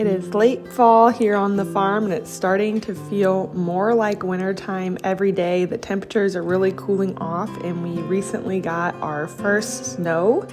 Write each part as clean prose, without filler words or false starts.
It is late fall here on the farm and it's starting to feel more like wintertime every day. The temperatures are really cooling off and we recently got our first snow.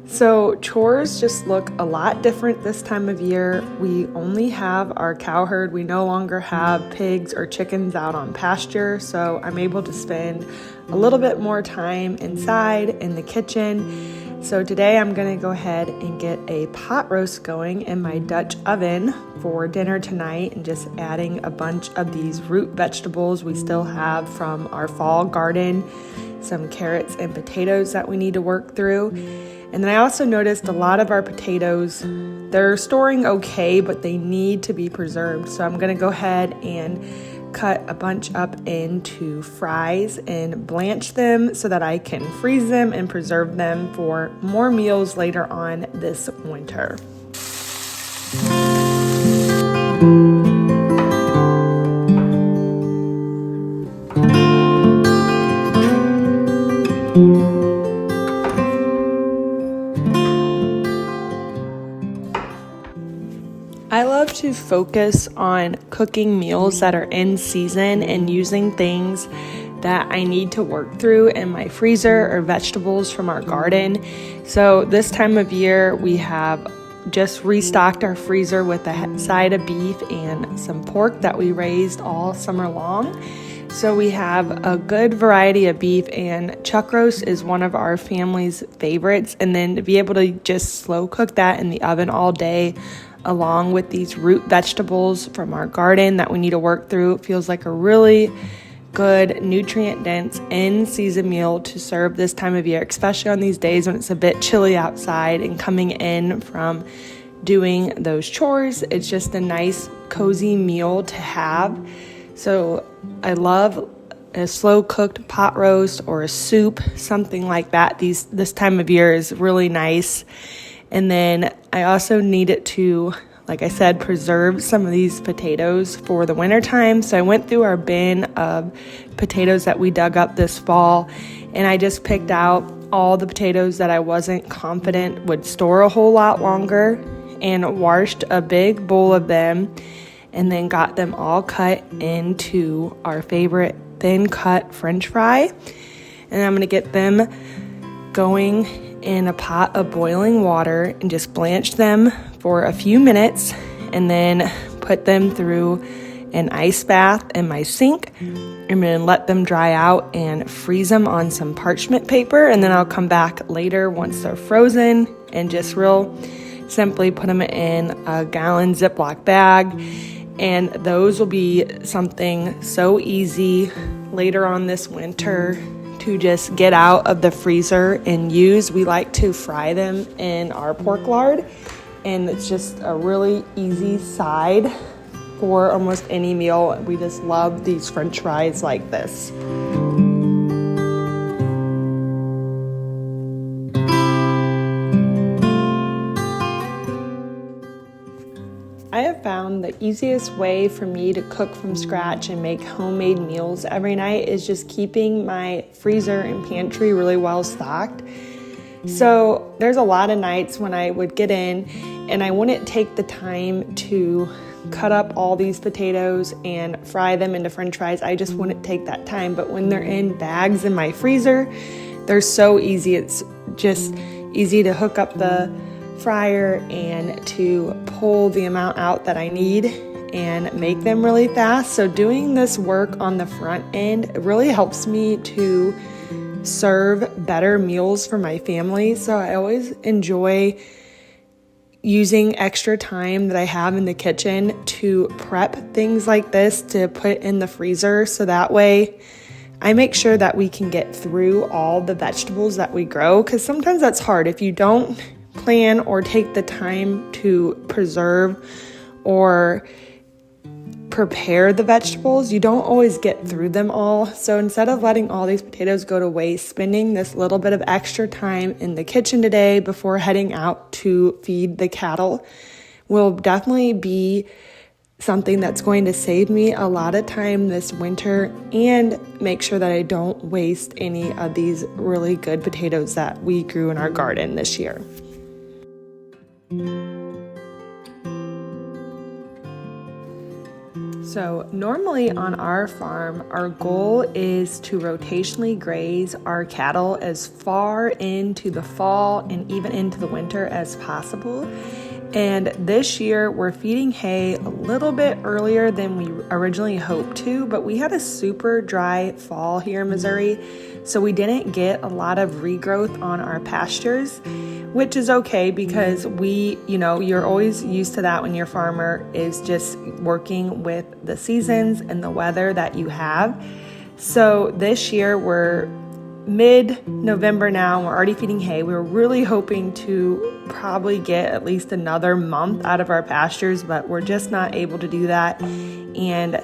So chores just look a lot different this time of year. We only have our cow herd. We no longer have pigs or chickens out on pasture, so I'm able to spend a little bit more time inside in the kitchen. So today I'm going to go ahead and get a pot roast going in my Dutch oven for dinner tonight, and just adding a bunch of these root vegetables we still have from our fall garden, some carrots and potatoes that we need to work through. And then I also noticed a lot of our potatoes, they're storing okay, but they need to be preserved. So I'm going to go ahead and cut a bunch up into fries and blanch them so that I can freeze them and preserve them for more meals later on this winter. I love to focus on cooking meals that are in season and using things that I need to work through in my freezer or vegetables from our garden. So this time of year, we have just restocked our freezer with a side of beef and some pork that we raised all summer long. So we have a good variety of beef, and chuck roast is one of our family's favorites. And then to be able to just slow cook that in the oven all day, along with these root vegetables from our garden that we need to work through, it feels like a really good, nutrient-dense, in-season meal to serve this time of year, especially on these days when it's a bit chilly outside and coming in from doing those chores. It's just a nice, cozy meal to have. So I love a slow-cooked pot roast or a soup, something like that. This time of year is really nice. And then I also needed to, like I said, preserve some of these potatoes for the wintertime. So I went through our bin of potatoes that we dug up this fall, and I just picked out all the potatoes that I wasn't confident would store a whole lot longer, and washed a big bowl of them, and then got them all cut into our favorite thin cut French fry. And I'm going to get them going in a pot of boiling water and just blanch them for a few minutes, and then put them through an ice bath in my sink. I'm going to let them dry out and freeze them on some parchment paper, and then I'll come back later once they're frozen and just real simply put them in a gallon Ziploc bag. And those will be something so easy later on this winter to just get out of the freezer and use. We like to fry them in our pork lard, and it's just a really easy side for almost any meal. We just love these French fries like this. I have found the easiest way for me to cook from scratch and make homemade meals every night is just keeping my freezer and pantry really well stocked. So there's a lot of nights when I would get in and I wouldn't take the time to cut up all these potatoes and fry them into French fries. I just wouldn't take that time. But when they're in bags in my freezer, they're so easy. It's just easy to hook up the fryer and to pull the amount out that I need and make them really fast. So doing this work on the front end really helps me to serve better meals for my family. So I always enjoy using extra time that I have in the kitchen to prep things like this to put in the freezer, so that way I make sure that we can get through all the vegetables that we grow, because sometimes that's hard. If you don't plan or take the time to preserve or prepare the vegetables, you don't always get through them all. So instead of letting all these potatoes go to waste, spending this little bit of extra time in the kitchen today before heading out to feed the cattle will definitely be something that's going to save me a lot of time this winter and make sure that I don't waste any of these really good potatoes that we grew in our garden this year. So normally on our farm, our goal is to rotationally graze our cattle as far into the fall and even into the winter as possible. And this year we're feeding hay a little bit earlier than we originally hoped to, but we had a super dry fall here in Missouri, so we didn't get a lot of regrowth on our pastures, which is okay because you're always used to that when your farmer is just working with the seasons and the weather that you have. So this year we're mid-November now, and we're already feeding hay. We were really hoping to probably get at least another month out of our pastures, but we're just not able to do that, and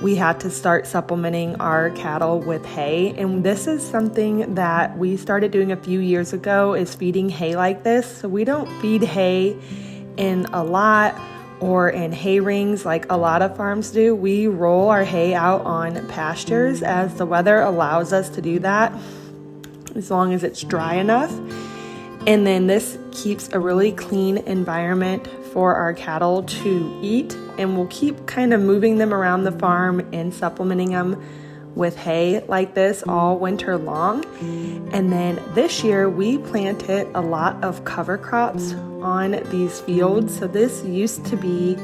we had to start supplementing our cattle with hay. And this is something that we started doing a few years ago, is feeding hay like this. So we don't feed hay in a lot or in hay rings like a lot of farms do. We roll our hay out on pastures as the weather allows us to do that, as long as it's dry enough. And then this keeps a really clean environment for our cattle to eat, and we'll keep kind of moving them around the farm and supplementing them with hay like this all winter long. And then this year we planted a lot of cover crops on these fields. So this used to be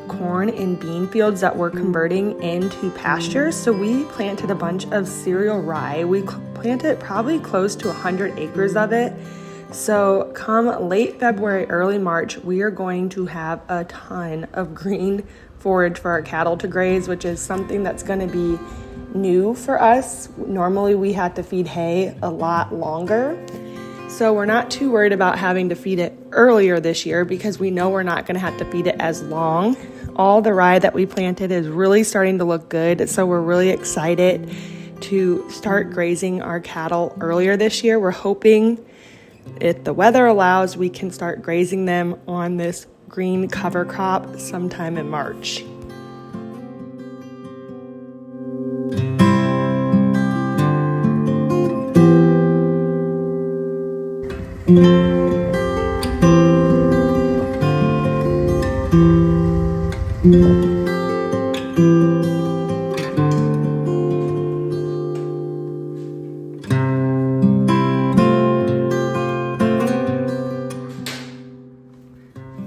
corn and bean fields that we're converting into pastures. So we planted a bunch of cereal rye. We planted probably close to 100 acres of it. So come late February, early March, we are going to have a ton of green forage for our cattle to graze, which is something that's going to be new for us. Normally we had to feed hay a lot longer. So we're not too worried about having to feed it earlier this year because we know we're not going to have to feed it as long. All the rye that we planted is really starting to look good, so we're really excited to start grazing our cattle earlier this year. We're hoping, if the weather allows, we can start grazing them on this green cover crop sometime in March.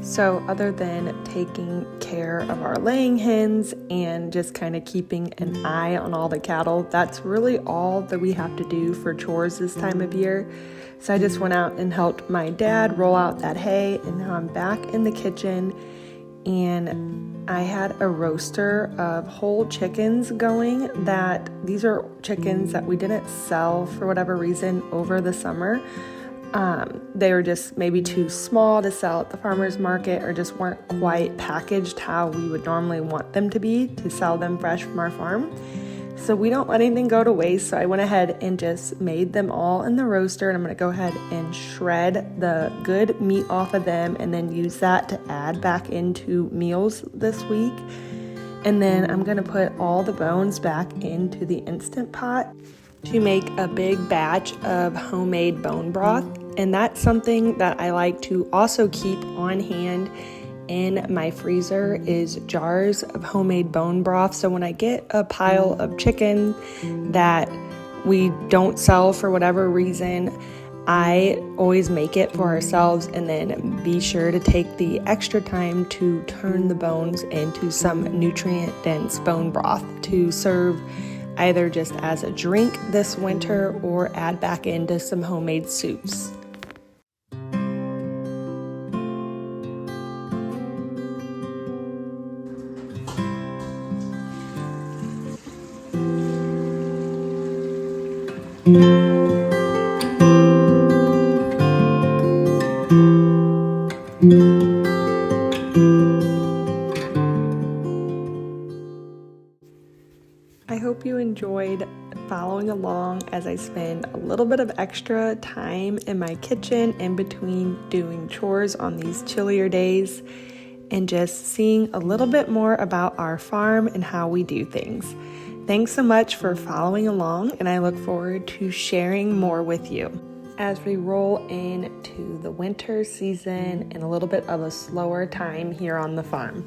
So other than taking care of our laying hens and just kind of keeping an eye on all the cattle, that's really all that we have to do for chores this time of year. So I just went out and helped my dad roll out that hay, and now I'm back in the kitchen, and I had a roaster of whole chickens going. These are chickens that we didn't sell for whatever reason over the summer. They were just maybe too small to sell at the farmer's market, or just weren't quite packaged how we would normally want them to be to sell them fresh from our farm. So we don't let anything go to waste, so I went ahead and just made them all in the roaster, and I'm going to go ahead and shred the good meat off of them and then use that to add back into meals this week. And then I'm going to put all the bones back into the Instant Pot to make a big batch of homemade bone broth. And that's something that I like to also keep on hand in my freezer, is jars of homemade bone broth. So when I get a pile of chicken that we don't sell for whatever reason, I always make it for ourselves, and then be sure to take the extra time to turn the bones into some nutrient-dense bone broth to serve either just as a drink this winter or add back into some homemade soups. I hope you enjoyed following along as I spend a little bit of extra time in my kitchen in between doing chores on these chillier days, and just seeing a little bit more about our farm and how we do things. Thanks so much for following along, and I look forward to sharing more with you as we roll into the winter season and a little bit of a slower time here on the farm.